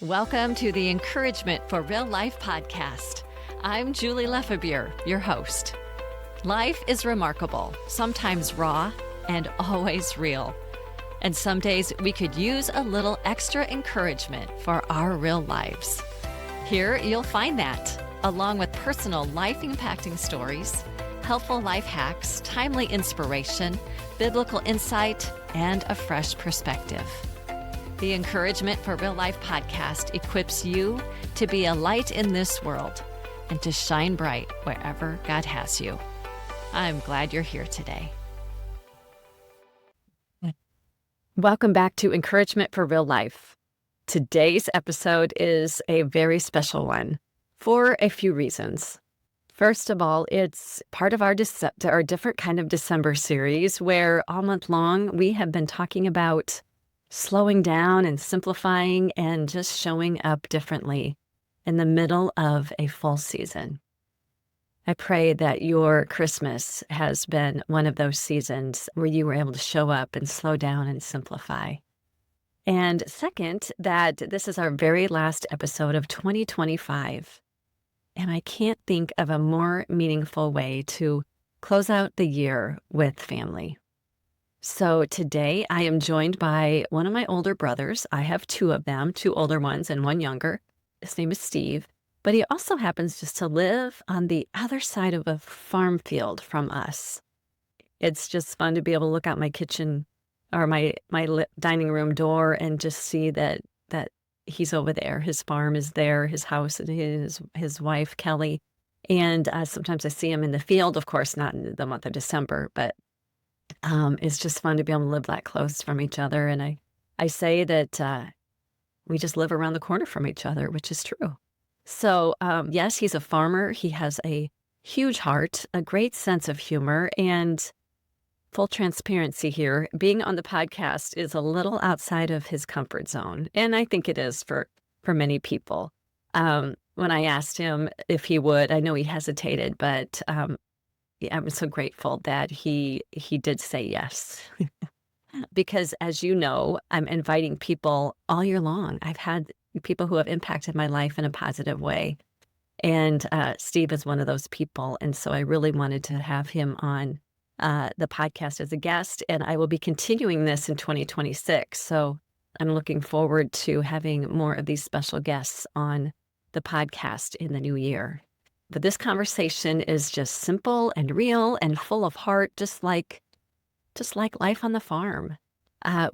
Welcome to the Encouragement for Real Life podcast. I'm Julie Lefebvre, your host. Life is remarkable, sometimes raw and always real. And some days we could use a little extra encouragement for our real lives. Here you'll find that, along with personal life-impacting stories, helpful life hacks, timely inspiration, biblical insight, and a fresh perspective. The Encouragement for Real Life podcast equips you to be a light in this world and to shine bright wherever God has you. I'm glad you're here today. Welcome back to Encouragement for Real Life. Today's episode is a very special one for a few reasons. First of all, it's part of our different kind of December series where all month long we have been talking about slowing down and simplifying and just showing up differently in the middle of a full season. I pray that your Christmas has been one of those seasons where you were able to show up and slow down and simplify. And second, that this is our very last episode of 2025. And I can't think of a more meaningful way to close out the year with family. So today I am joined by one of my older brothers. I have two of them, two older ones and one younger. His name is Steve, but he also happens just to live on the other side of a farm field from us. It's just fun to be able to look out my kitchen or my dining room door and just see that he's over there. His farm is there, his house, and his wife, Kelly. And sometimes I see him in the field, of course, not in the month of December, but it's just fun to be able to live that close from each other. And I say that we just live around the corner from each other, which is true. So yes, he's a farmer. He has a huge heart, a great sense of humor, and full transparency here. Being on the podcast is a little outside of his comfort zone. And I think it is for many people. When I asked him if he would, I know he hesitated, but I'm so grateful that he did say yes. Because as you know, I'm inviting people all year long. I've had people who have impacted my life in a positive way. And Steve is one of those people. And so I really wanted to have him on the podcast as a guest. And I will be continuing this in 2026. So I'm looking forward to having more of these special guests on the podcast in the new year. But this conversation is just simple and real and full of heart, just like life on the farm.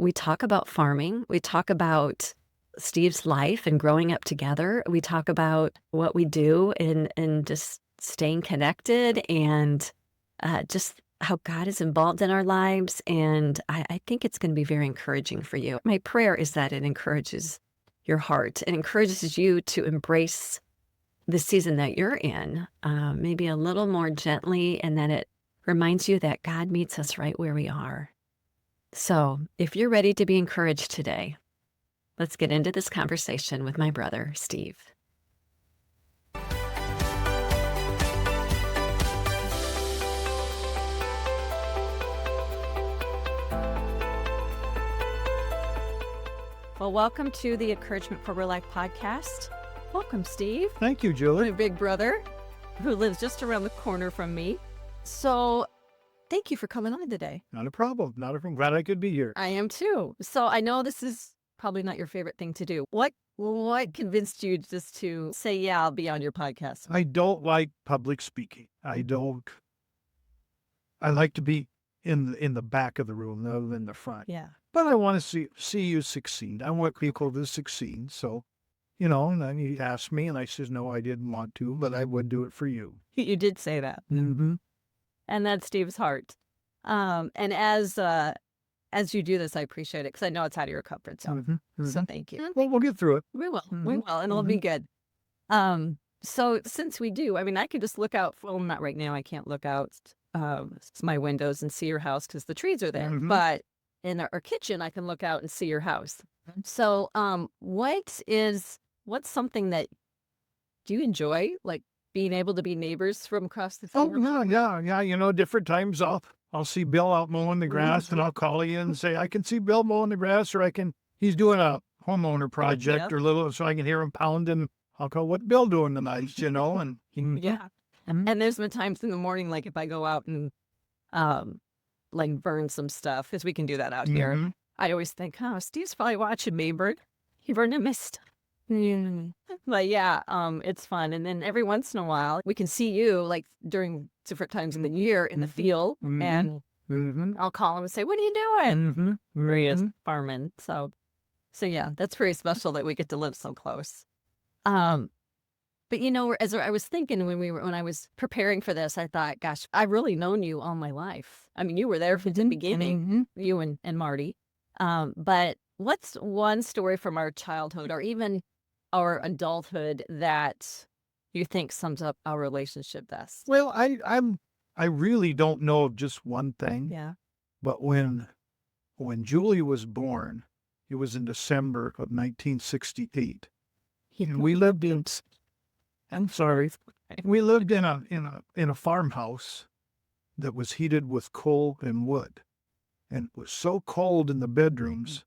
We talk about farming. We talk about Steve's life and growing up together. We talk about what we do in just staying connected and just how God is involved in our lives. And I think it's going to be very encouraging for you. My prayer is that it encourages your heart. It encourages you to embrace the season that you're in, maybe a little more gently, and that it reminds you that God meets us right where we are. So if you're ready to be encouraged today, let's get into this conversation with my brother, Steve. Well, welcome to the Encouragement for Real Life podcast. Welcome, Steve. Thank you, Julie. My big brother, who lives just around the corner from me. So thank you for coming on today. Not a problem. Glad I could be here. I am too. So I know this is probably not your favorite thing to do. What convinced you just to say, yeah, I'll be on your podcast? I don't like public speaking. I like to be in the back of the room rather than the front. Yeah. But I want to see you succeed. I want people to succeed. So, and then he asked me, and I said, no, I didn't want to, but I would do it for you. You did say that. Mm-hmm. And that's Steve's heart. And as you do this, I appreciate it because I know it's out of your comfort zone. Mm-hmm. Mm-hmm. So thank you. Well, we'll get through it. We will. Mm-hmm. We will. And it'll be good. So since we do, I could just look out. Well, not right now. I can't look out my windows and see your house because the trees are there. Mm-hmm. But in our kitchen, I can look out and see your house. So what's something that do you enjoy, like being able to be neighbors from across the field? Oh, yeah. Different times I'll see Bill out mowing the grass, and I'll call you and say, I can see Bill mowing the grass, or he's doing a homeowner project or little, so I can hear him pounding. I'll go, what Bill doing tonight, and Yeah. And there's been times in the morning, like if I go out and like burn some stuff, because we can do that out here. I always think, oh, Steve's probably watching me, he burned my stuff. But yeah, it's fun. And then every once in a while, we can see you like during different times in the year in the field, and I'll call him and say, "What are you doing?" Maria's farming. So yeah, that's pretty special that we get to live so close. But as I was thinking when I was preparing for this, I thought, gosh, I've really known you all my life. I mean, you were there from the beginning, you and Marty. But what's one story from our childhood or even our adulthood that you think sums up our relationship best? Well, I really don't know of just one thing. Yeah. But when Julie was born, it was in December of 1968. And we lived in a farmhouse that was heated with coal and wood. And it was so cold in the bedrooms,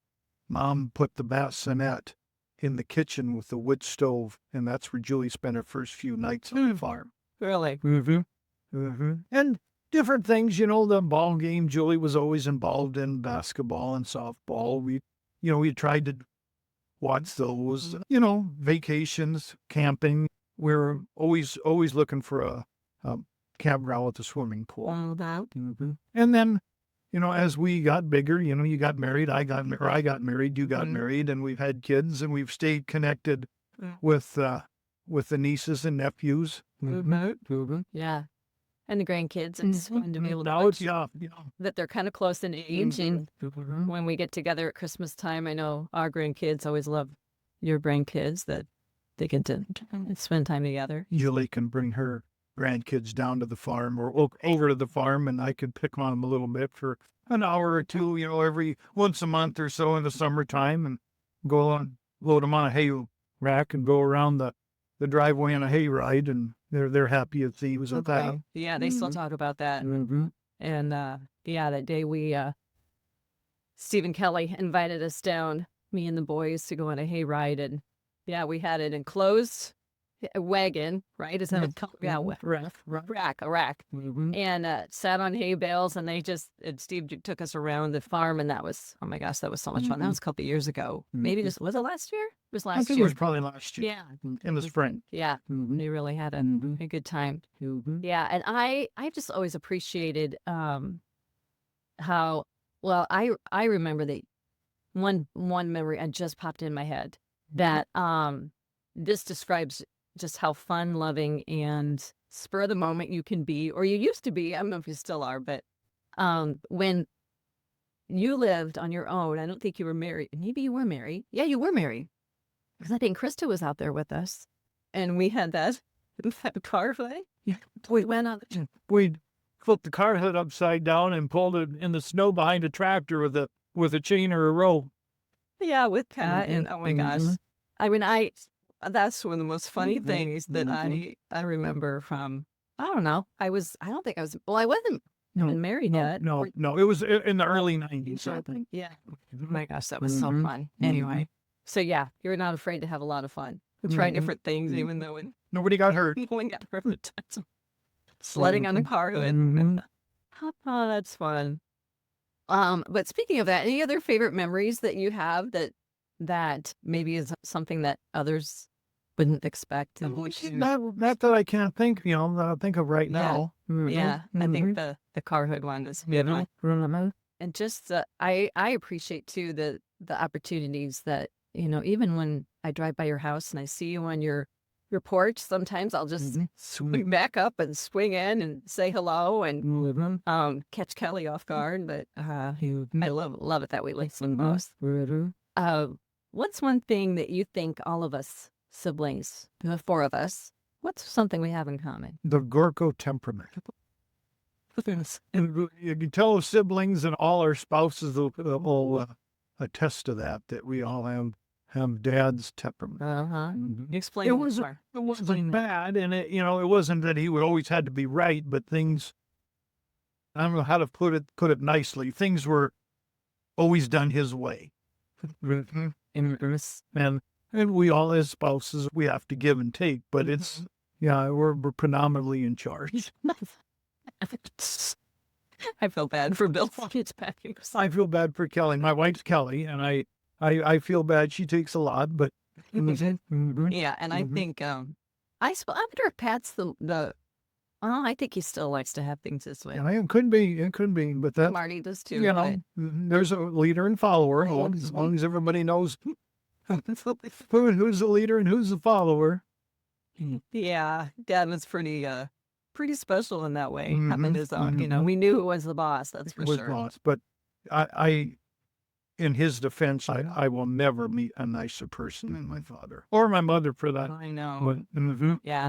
Mom put the bassinet in the kitchen with the wood stove, and that's where Julie spent her first few nights on the farm. Really? And different things, the ball game. Julie was always involved in basketball and softball. We tried to watch those, vacations, camping. We were always looking for a campground with a swimming pool. And then, as we got bigger, you got married, I got married, you got married, and we've had kids, and we've stayed connected with the nieces and nephews. Yeah. And the grandkids. It's fun to be able to that they're kind of close in age. And when we get together at Christmas time, I know our grandkids always love your grandkids that they get to spend time together. Julie can bring her grandkids down to the farm or over to the farm, and I could pick on them a little bit for an hour or two, every once a month or so in the summertime, and go on, load them on a hay rack and go around the driveway on a hayride, and they're happy as thieves with that. Yeah, they still talk about that. And that day Stephen Kelly invited us down, me and the boys, to go on a hayride, and we had an enclosed wagon, right? Is that a rack. And sat on hay bales, and Steve took us around the farm, and that was, oh my gosh, that was so much fun. That was a couple of years ago. Maybe was it last year? It was last year. I think it was probably last year. Yeah. In the spring. Yeah. We really had a good time. Yeah. And I just always appreciated how, well, I remember that one memory I just popped in my head that this describes just how fun, loving, and spur of the moment you can be, or you used to be. I don't know if you still are, but when you lived on your own, I don't think you were married. Maybe you were married. Yeah, you were married. Because I think Krista was out there with us, and we had that car hood. Yeah, we went on. We flipped the car hood upside down and pulled it in the snow behind a tractor with a chain or a rope. Yeah, with Pat, and oh my gosh, I mean, that's one of the most funny things that I remember from. I don't know. I don't think I was. Well, I wasn't even married yet. No. It was in the early 90s, I think. Yeah. Oh my gosh, that was so fun. Anyway, so yeah, you're not afraid to have a lot of fun. Try different things, even though nobody got hurt. People got hurt. Sledding on the car hood. Oh, that's fun. But speaking of that, any other favorite memories that you have that maybe is something that others wouldn't expect? Not that I can't think, that I think of right now. Yeah, I think the car hood one is fun. And just I appreciate too the opportunities that, even when I drive by your house and I see you on your porch, sometimes I'll just swing back up and swing in and say hello and catch Kelly off guard. But I love it that we listen most. What's one thing that you think all of us siblings, the four of us, what's something we have in common? The Gorkow temperament. And you can tell the siblings and all our spouses will attest to that we all have Dad's temperament. Explain it wasn't bad, and it wasn't that he would always had to be right, but things, I don't know how to put it nicely, things were always done his way. And we all as spouses, we have to give and take, but it's, yeah, we're predominantly in charge. I feel bad for Bill. I feel bad for Kelly. My wife's Kelly, and I feel bad. She takes a lot, but Yeah, and I think I wonder if Pat's the. Oh, I think he still likes to have things his way. yeah, it could be, but that, Marty does too. you know, there's a leader and follower. As long as everybody knows who's the leader and who's the follower. Yeah, Dad was pretty special in that way. Having his own, Mhm. we knew who was the boss. That's for Was sure. boss, but I, in his defense, I will never meet a nicer person than my father or my mother for that. I know. But, Yeah.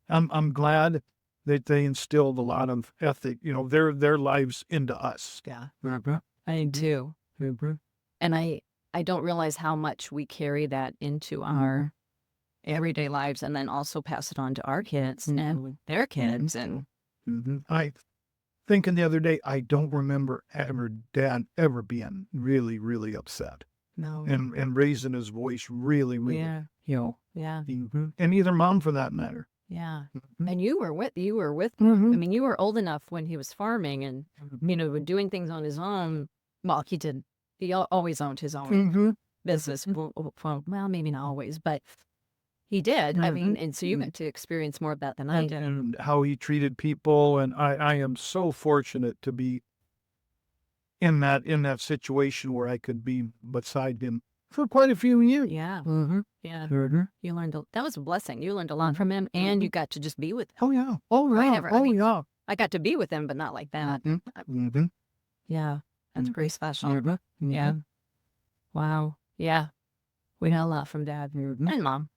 I'm glad that they instilled a lot of ethic, their lives into us. Yeah. I do. And I don't realize how much we carry that into our everyday lives and then also pass it on to our kids and their kids. And I thinking the other day, I don't remember Dad ever being really, really upset no. and raising his voice really, really. Yeah. Yeah. And either mom for that matter. Yeah. And you were with, I mean, you were old enough when he was farming and, doing things on his own. Well, he always owned his own business. Well, maybe not always, but he did. I mean, and so you got to experience more of that than I did. And how he treated people. And I am so fortunate to be in that situation where I could be beside him for quite a few years. Yeah. Yeah. You learned, that was a blessing. You learned a lot from him and you got to just be with him. Oh, yeah. Oh, yeah. Yeah. I got to be with him, but not like that. Yeah. That's pretty special. Yeah. Wow. Yeah. We got a lot from Dad and Mom.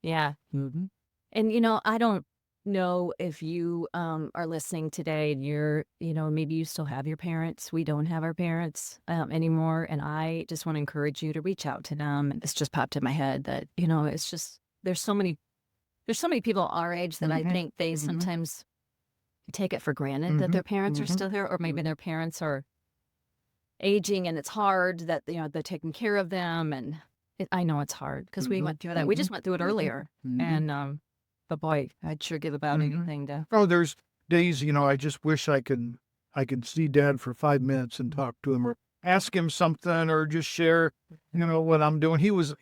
Yeah. And, I don't know if you are listening today and you're, maybe you still have your parents. We don't have our parents anymore. And I just want to encourage you to reach out to them. It's just popped in my head that, it's just, there's so many people our age that I think they sometimes take it for granted that their parents are still there, or maybe their parents are aging and it's hard that, they're taking care of them. And I know it's hard because we went through that. We just went through it earlier. And, but boy, I'd sure give about anything to. Oh, there's days, I just wish I could see Dad for 5 minutes and talk to him or ask him something or just share, what I'm doing. He was,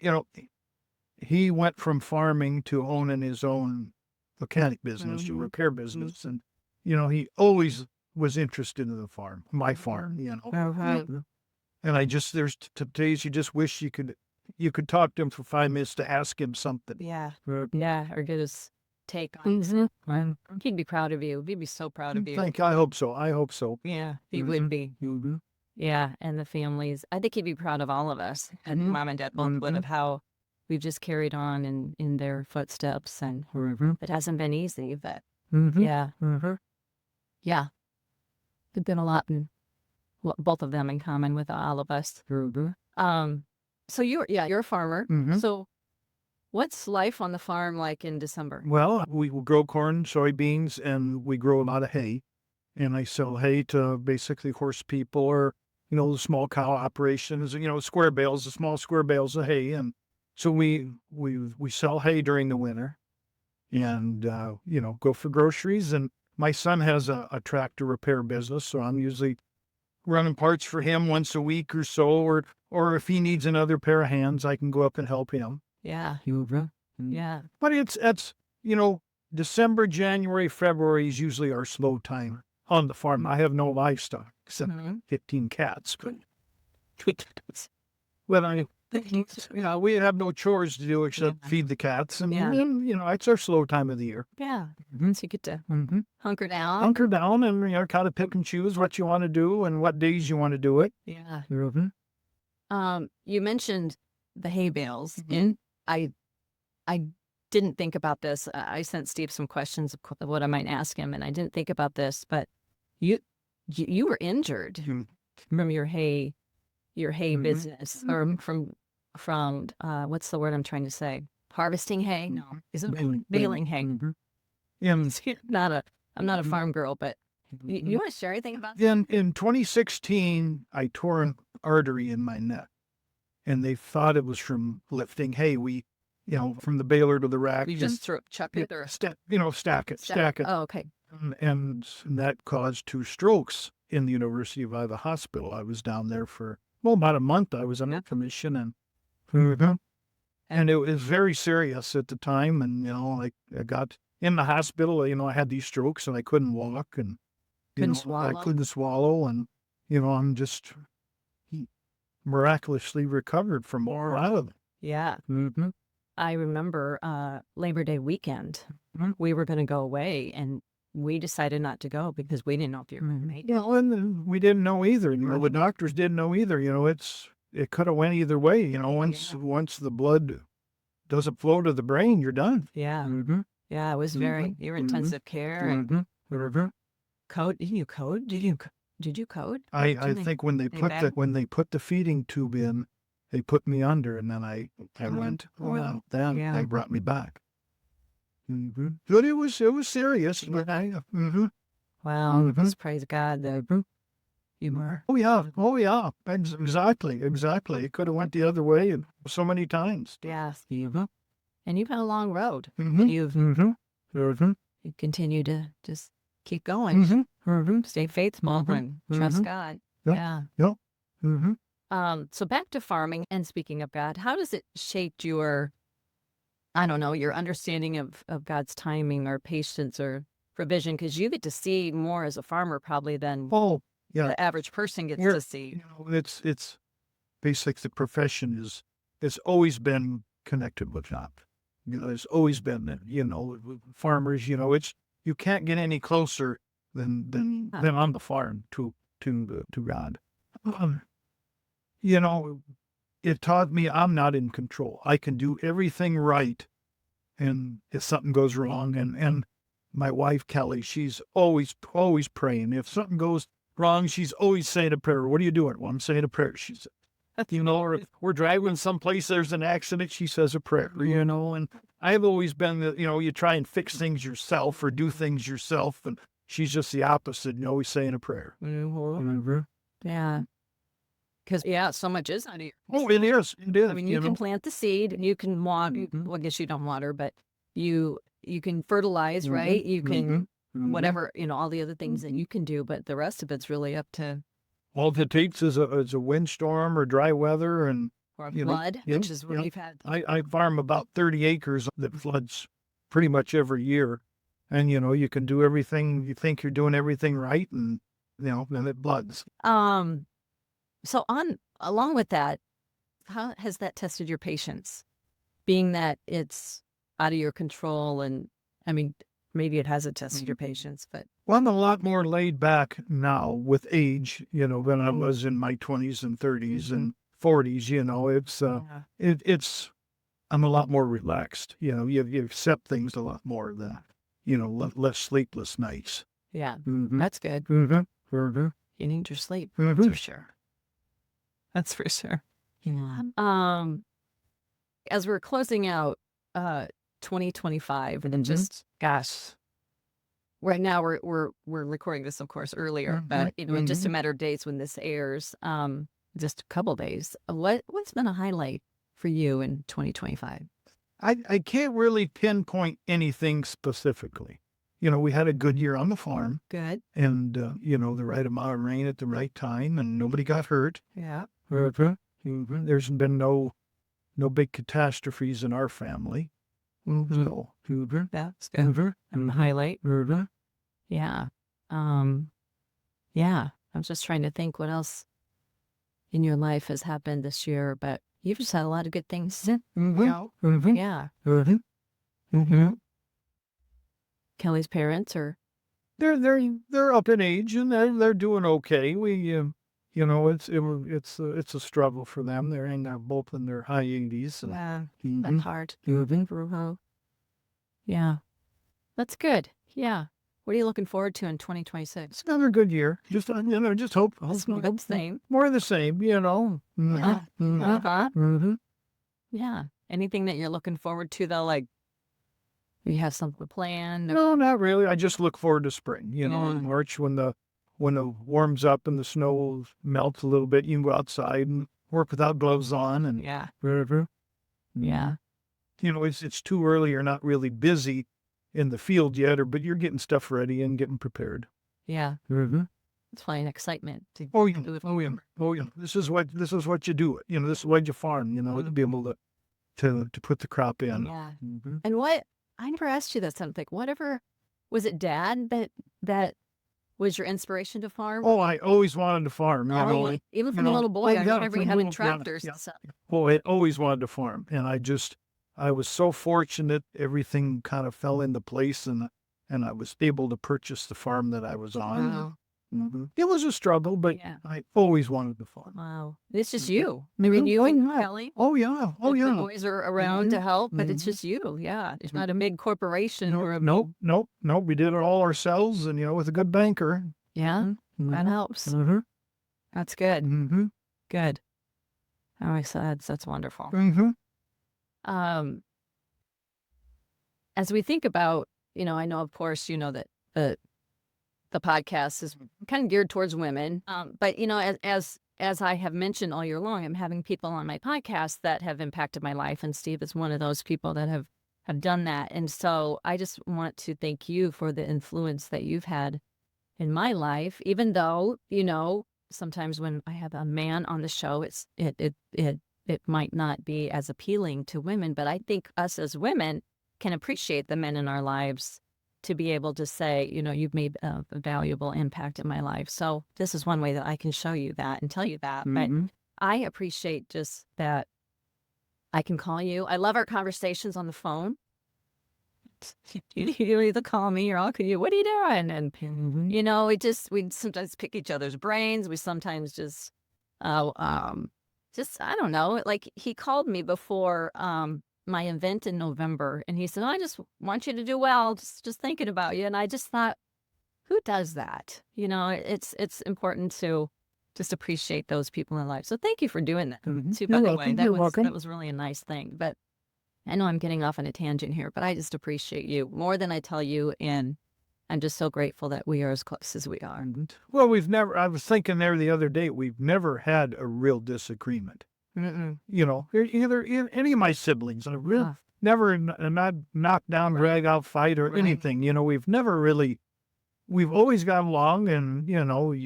he went from farming to owning his own mechanic business, or repair business. And, he always was interested in the farm, my farm, And I just, there's days you just wish you could talk to him for 5 minutes to ask him something. Yeah. Yeah. Or get his take on He'd be proud of you. He'd be so proud of you. I hope so. Yeah. He would be. Yeah. And the families. I think he'd be proud of all of us. And Mom and Dad both would, of how we've just carried on in their footsteps. And it hasn't been easy, but yeah. Yeah. There's been a lot in both of them in common with all of us. So you're a farmer. So what's life on the farm like in December? Well, we will grow corn, soybeans, and we grow a lot of hay. And I sell hay to basically horse people or, the small cow operations, square bales, the small square bales of hay. And so we sell hay during the winter and, go for groceries. And my son has a tractor repair business, so I'm usually running parts for him once a week or so, or if he needs another pair of hands, I can go up and help him. Yeah. Yeah. But it's December, January, February is usually our slow time on the farm. I have no livestock except 15 cats. But we have no chores to do except feed the cats. And, it's our slow time of the year. Yeah. So you get to hunker down. Hunker down and, kind of pick and choose what you want to do and what days you want to do it. Yeah. You mentioned the hay bales, and I didn't think about this. I sent Steve some questions of what I might ask him, and I didn't think about this. But you were injured from your hay business, or from what's the word I'm trying to say? Harvesting hay? No, is it baling hay? I'm not a farm girl, but you want to share anything about that? In 2016, I tore an artery in my neck. and they thought it was from lifting hay. From the baler to the rack. You just chuck it or stack it. Oh, okay. And that caused 2 strokes in the University of Iowa Hospital. I was down there for, about a month. I was under commission, and it was very serious at the time. And, I got in the hospital, I had these strokes and I couldn't walk and I couldn't swallow. And, I'm just miraculously recovered from all of it. Yeah. I remember Labor Day weekend, we were going to go away and we decided not to go because we didn't know if you were going to make it. And we didn't know either. The doctors didn't know either. It could have went either way. Once the blood doesn't flow to the brain, you're done. Yeah. Yeah, it was you were intensive care. And code, did you code? Did you code? I think when they put the feeding tube in, they put me under, and then I went. Well, then they brought me back. But it was serious. Wow, let's praise God that you were. Oh yeah, exactly. It could have went the other way so many times. Yes, and you've had a long road. You continue to just keep going. Stay faithful and trust God. Yeah. So back to farming and speaking of God, how does it shape your, your understanding of God's timing or patience or provision? Because you get to see more as a farmer probably than the average person gets to see. It's basically the profession it's always been connected with God. It's always been, farmers, you can't get any closer than on the farm to God. It taught me I'm not in control. I can do everything right. And if something goes wrong, and my wife, Kelly, she's always praying. If something goes wrong, she's always saying a prayer. What are you doing? Well, I'm saying a prayer. She said, or if we're driving someplace, there's an accident, she says a prayer, and I've always been, you try and fix things yourself or do things yourself. And she's just the opposite, always saying a prayer. Yeah. Because, so much is out here. Oh, it is. I mean, you can plant the seed and you can water. Well, I guess you don't water, but you can fertilize, right? You can, whatever, all the other things that you can do, but the rest of it's really up to. All it takes is a windstorm or dry weather or a flood, which is what we've had. I farm about 30 acres that floods pretty much every year. And, you can do everything, you think you're doing everything right, and, then it floods. So along with that, how has that tested your patience? Being that it's out of your control, and maybe it hasn't tested your patience, but. Well, I'm a lot more laid back now with age, than I was in my 20s and 30s and 40s. It's I'm a lot more relaxed. You accept things a lot more than, less sleepless nights. Yeah, that's good. You need your sleep, that's for sure. That's for sure. Yeah. As we're closing out 2025, and then just right now we're recording this, of course, earlier, but in just a matter of days when this airs, just a couple days. What's been a highlight for you in 2025? I can't really pinpoint anything specifically. We had a good year on the farm. Good. And, the right amount of rain at the right time, and nobody got hurt. Yeah. There's been no big catastrophes in our family. So, that's good. And the highlight. Yeah. Yeah. I'm just trying to think what else in your life has happened this year, but you've just had a lot of good things. Yeah. Kelly's parents are. They're up in age and they're doing okay. We it's a struggle for them. They're both in their high 80s. Yeah, that's hard. Yeah, that's good. Yeah. What are you looking forward to in 2026? It's another good year. Just hope. More of the same. More of the same. Yeah. Anything that you're looking forward to though, like you have something planned? No, not really. I just look forward to spring. In March when it warms up and the snow melts a little bit, you can go outside and work without gloves on and Yeah. whatever. Yeah. You know, it's too early. You're not really busy in the field yet, but you're getting stuff ready and getting prepared. Yeah. Mm-hmm. It's probably an excitement to Oh yeah, do it. oh yeah, oh yeah. This is what you do. You know, this is what you farm. You know, to be able to put the crop in. Yeah. Mm-hmm. And what I never asked you this. I'm like, whatever was it, Dad, that was your inspiration to farm? Oh, I always wanted to farm. You Oh, know, like, even you from a know, little boy, I yeah, remember you from having little- yeah, tractors yeah. and stuff. Oh, I always wanted to farm, and I was so fortunate. Everything kind of fell into place, and I was able to purchase the farm that I was on. Wow. Mm-hmm. It was a struggle, but Yeah. I always wanted to farm. Wow. It's just Mhm. you. I mean, you and yeah. Kelly. Oh yeah, oh The yeah. boys are around to help, but it's Mhm. just you. Yeah. It's not a big corporation or a. Nope. We did it all ourselves, and with a good banker. Yeah. Mhm. That helps. Mm-hmm. That's good. Mm-hmm. Good. Oh, so that's wonderful. Mm-hmm. As we think about, I know, of course, that the podcast is kind of geared towards women. But as I have mentioned all year long, I'm having people on my podcast that have impacted my life, and Steve is one of those people that have done that. And so I just want to thank you for the influence that you've had in my life, even though, sometimes when I have a man on the show, it might not be as appealing to women, but I think us as women can appreciate the men in our lives to be able to say, you've made a valuable impact in my life. So this is one way that I can show you that and tell you that. Mm-hmm. But I appreciate just that I can call you. I love our conversations on the phone. You either call me or I'll call you. What are you doing? And, we sometimes pick each other's brains. We sometimes just, I don't know. Like he called me before my event in November, and he said, I just want you to do well, just thinking about you. And I just thought, who does that? It's important to just appreciate those people in life. So thank you for doing that. Mm-hmm. Too, by the way, You're welcome. that was really a nice thing. But I know I'm getting off on a tangent here, but I just appreciate you more than I tell you. And I'm just so grateful that we are as close as we are. Well, I was thinking there the other day, we've never had a real disagreement. Mm-mm. Either any of my siblings, never not knocked down, drag out fight or anything. We've always got along, and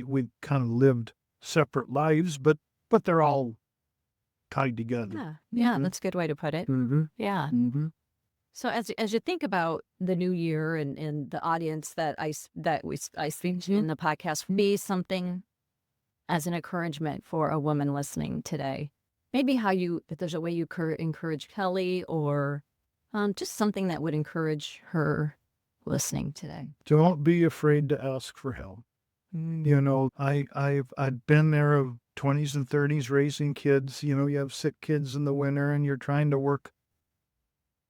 we've kind of lived separate lives, but they're all tied together. Yeah, that's a good way to put it. Mm-hmm. Yeah. Mm-hmm. So as you think about the new year and the audience that I speak to in the podcast, be something as an encouragement for a woman listening today. Maybe if there's a way you encourage Kelly, or just something that would encourage her listening today. Don't be afraid to ask for help. I've been there of 20s and 30s raising kids. You have sick kids in the winter, and you're trying to work.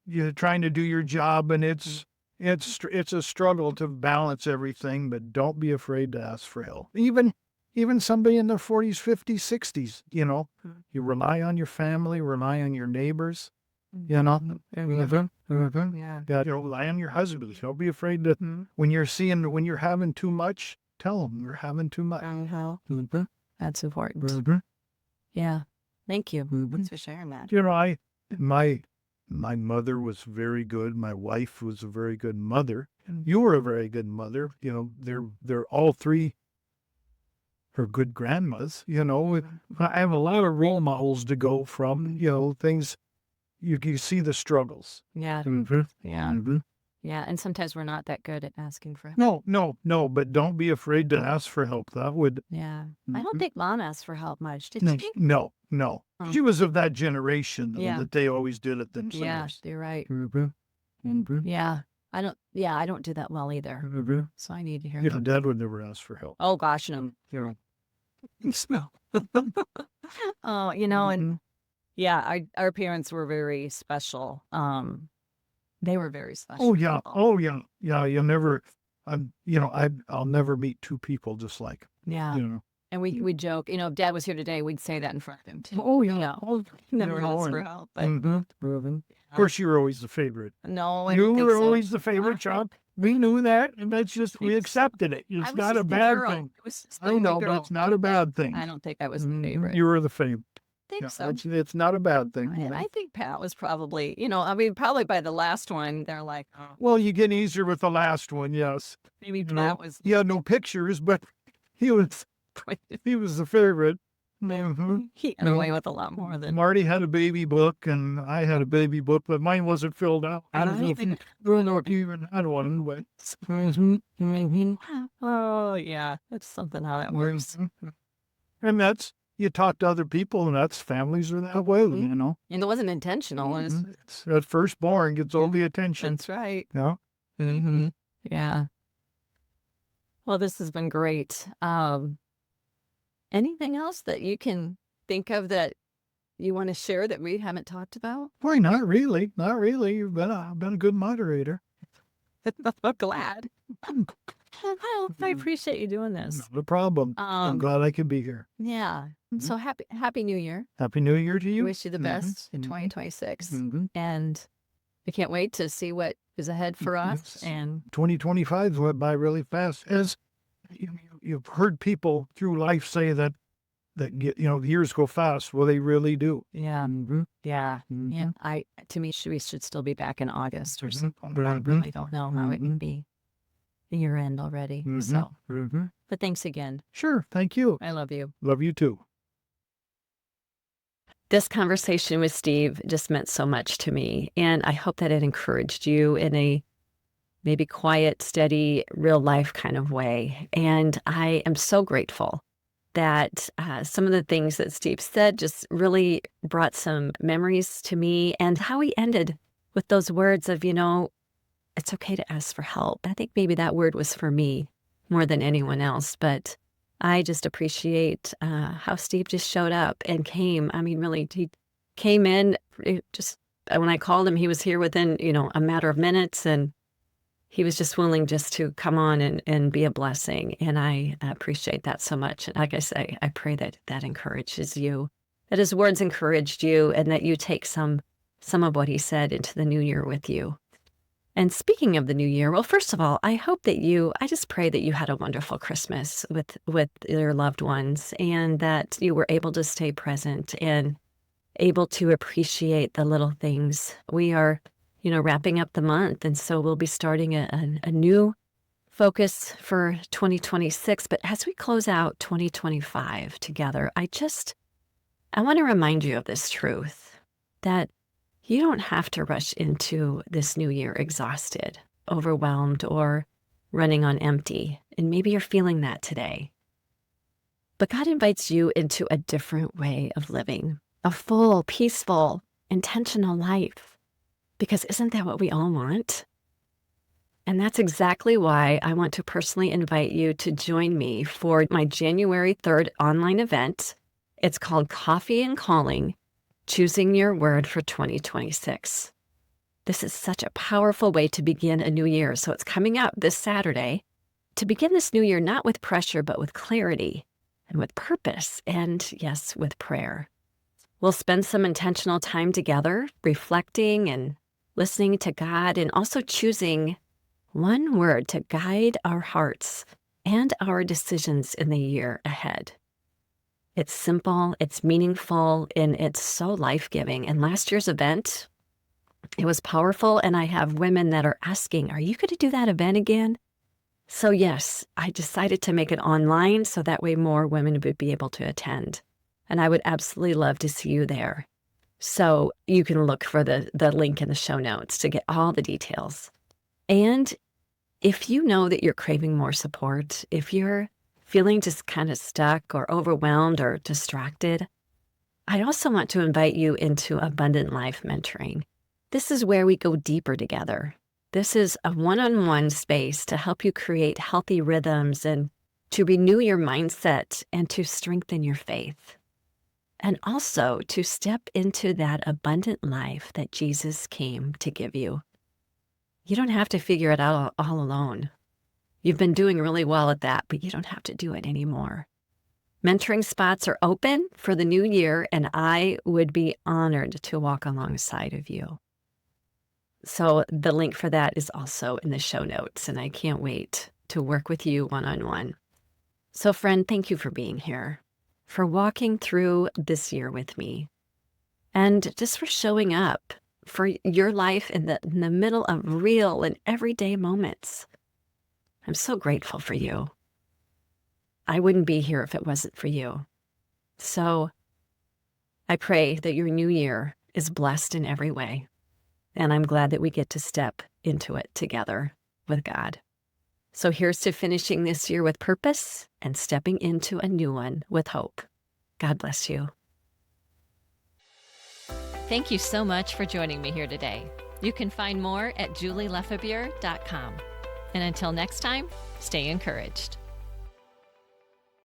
You're trying to do your job, and it's a struggle to balance everything. But don't be afraid to ask for help. Even somebody in their 40s, 50s, 60s. You rely on your family, rely on your neighbors. Yeah. Rely on your husband. Don't be afraid to when you're having too much. Tell them you're having too much. That's important. Yeah. Thank you. Thanks for sharing that. My mother was very good. My wife was a very good mother. And you were a very good mother. They're all three her good grandmas. I have a lot of role models to go from. Things you see the struggles. Yeah. Mm-hmm. Yeah. Mm-hmm. Yeah. And sometimes we're not that good at asking for help. No, but don't be afraid to ask for help. That would. Yeah. I don't think Mom asked for help much, did she? No. She was of that generation that they always did it themselves. Yeah, you're right. Mm-hmm. Mm-hmm. Yeah. I don't do that well either. Mm-hmm. So I need to hear that. Dad would never ask for help. Oh gosh, no. Smell. Oh, and yeah, our parents were very special. They were very special. Oh yeah. You'll never. I'll never meet two people just like. Yeah. And we joke, if Dad was here today, we'd say that in front of him too. Oh yeah. Never asked for help. But, Of course, you were always the favorite. No, you were always the favorite, Chuck. We knew that, and that's just we accepted it. It's not a bad thing. I know, but it's not a bad thing. I don't think I was the favorite. You were the favorite. think Yeah, so. it's not a bad thing. I think Pat was probably, probably by the last one, they're like, oh, Well, you get easier with the last one, yes. maybe You Pat know, was. he had no pictures, but he was he was the favorite. Mhm. He got No. away with a lot more than. Marty had a baby book, and I had a baby book, but mine wasn't filled out. I don't know if you even had one, but Oh, yeah. That's something how that works. and you talk to other people, and that's families are that way, you know. And it wasn't intentional. It's that firstborn gets all the attention. That's right. Yeah. Yeah. Well, this has been great. Anything else that you can think of that you want to share that we haven't talked about? Boy, not really. Not really. You've been a good moderator. I'm glad. Well, I appreciate you doing this. Not a problem. I'm glad I could be here. Yeah. So happy New Year. Happy New Year to you. Wish you the best in 2026. Mhm. And I can't wait to see what is ahead for us. Yes. And 2025 went by really fast. As you've heard people through life say that the years go fast. Well, they really do. yeah, yeah. To me, we should still be back in August or something. But I really don't know how it can be the year end already. So, but thanks again. Sure. Thank you. I love you. Love you too. This conversation with Steve just meant so much to me, and I hope that it encouraged you in a maybe quiet, steady, real life kind of way. And I am so grateful that some of the things that Steve said just really brought some memories to me, and how he ended with those words of, it's okay to ask for help. I think maybe that word was for me more than anyone else, but I just appreciate how Steve just showed up and came. I mean, really, he came in just when I called him, he was here within, a matter of minutes, and he was just willing just to come on and be a blessing. And I appreciate that so much. And like I say, I pray that that encourages you, that his words encouraged you, and that you take some of what he said into the new year with you. And speaking of the new year, well, first of all, I just pray that you had a wonderful Christmas with your loved ones, and that you were able to stay present and able to appreciate the little things. We are, wrapping up the month, and so we'll be starting a new focus for 2026. But as we close out 2025 together, I want to remind you of this truth, that you don't have to rush into this new year exhausted, overwhelmed, or running on empty. And maybe you're feeling that today. But God invites you into a different way of living, a full, peaceful, intentional life. Because isn't that what we all want? And that's exactly why I want to personally invite you to join me for my January 3rd online event. It's called Coffee and Calling, Choosing Your Word for 2026. This is such a powerful way to begin a new year. So it's coming up this Saturday to begin this new year, not with pressure, but with clarity and with purpose, and yes, with prayer. We'll spend some intentional time together, reflecting and listening to God, and also choosing one word to guide our hearts and our decisions in the year ahead. It's simple, it's meaningful, and it's so life-giving. And last year's event, it was powerful, and I have women that are asking, are you going to do that event again? So yes, I decided to make it online so that way more women would be able to attend. And I would absolutely love to see you there. So you can look for the link in the show notes to get all the details. And if you know that you're craving more support, if you're feeling just kind of stuck or overwhelmed or distracted, I also want to invite you into Abundant Life Mentoring. This is where we go deeper together. This is a one-on-one space to help you create healthy rhythms and to renew your mindset and to strengthen your faith. And also to step into that abundant life that Jesus came to give you. You don't have to figure it out all alone. You've been doing really well at that, but you don't have to do it anymore. Mentoring spots are open for the new year, and I would be honored to walk alongside of you. So the link for that is also in the show notes, and I can't wait to work with you one-on-one. So friend, thank you for being here. for walking through this year with me, and just for showing up for your life in the middle of real and everyday moments. I'm so grateful for you. I wouldn't be here if it wasn't for you. So I pray that your new year is blessed in every way. And I'm glad that we get to step into it together with God. So here's to finishing this year with purpose and stepping into a new one with hope. God bless you. Thank you so much for joining me here today. You can find more at julielefebure.com. And until next time, stay encouraged.